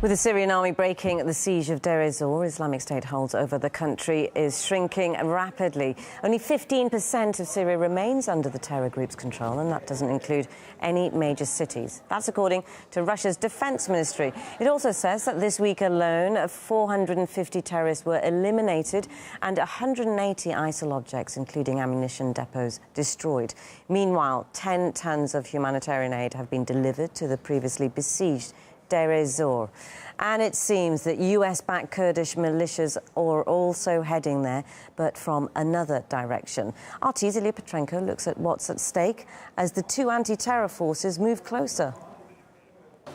With the Syrian army breaking the siege of Deir, Islamic State holds over the country is shrinking rapidly. Only 15% of Syria remains under the terror group's control, and that doesn't include any major cities. That's according to Russia's defense ministry. It also says that this week alone, 450 terrorists were eliminated and 180 ISIL objects, including ammunition depots, destroyed. Meanwhile, 10 tons of humanitarian aid have been delivered to the previously besieged Deir ez-Zor. And it seems that US-backed Kurdish militias are also heading there, but from another direction. RT's Ilya Petrenko looks at what's at stake as the two anti-terror forces move closer.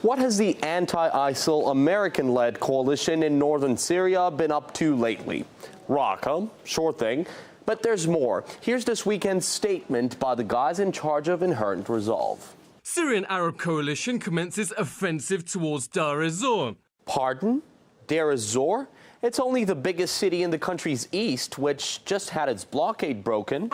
What has the anti-ISIL American-led coalition in northern Syria been up to lately? Raqqa, sure thing, but there's more. Here's this weekend's statement by the guys in charge of Inherent Resolve. Syrian Arab coalition commences offensive towards Deir ez-Zor. Pardon? Deir ez-Zor? It's only the biggest city in the country's east, which just had its blockade broken.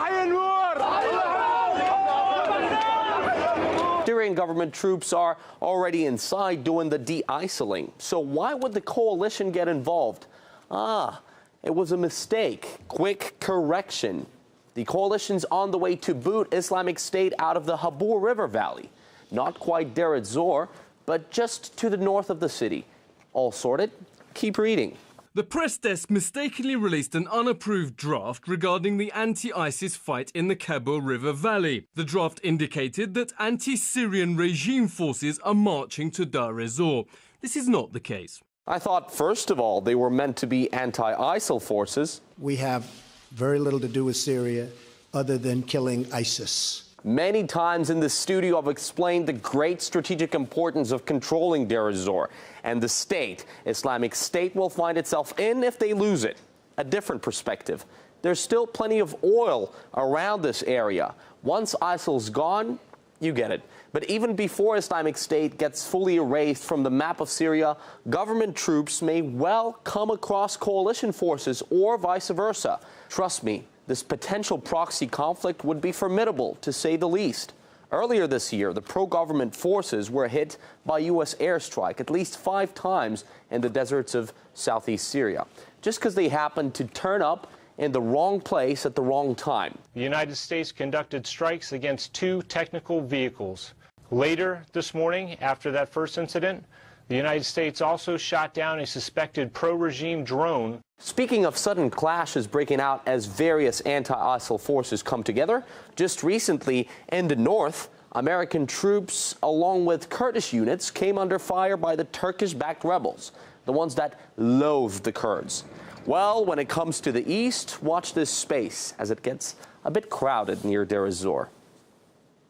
Syrian government troops are already inside doing the de-ISILing. So why would the coalition get involved? It was a mistake. Quick correction. The coalition's on the way to boot Islamic State out of the Habur River Valley. Not quite Deir ez-Zor, but just to the north of the city. All sorted? Keep reading. The press desk mistakenly released an unapproved draft regarding the anti-ISIS fight in the Habur River Valley. The draft indicated that anti-Syrian regime forces are marching to Deir ez-Zor. This is not the case. I thought, first of all, they were meant to be anti-ISIL forces. We have very little to do with Syria other than killing ISIS. Many times in the studio, I've explained the great strategic importance of controlling Deir ez-Zor and the state Islamic State will find itself in if they lose it. A different perspective. There's still plenty of oil around this area. Once ISIL's gone, you get it. But even before Islamic State gets fully erased from the map of Syria, government troops may well come across coalition forces or vice versa. Trust me, this potential proxy conflict would be formidable, to say the least. Earlier this year, the pro-government forces were hit by U.S. airstrike at least 5 times in the deserts of southeast Syria, just because they happened to turn up in the wrong place at the wrong time. The United States conducted strikes against 2 technical vehicles. Later this morning, after that first incident, the United States also shot down a suspected pro-regime drone. Speaking of sudden clashes breaking out as various anti-ISIL forces come together, just recently in the north, American troops along with Kurdish units came under fire by the Turkish-backed rebels, the ones that loathe the Kurds. Well, when it comes to the east, watch this space as it gets a bit crowded near Deir ez-Zor.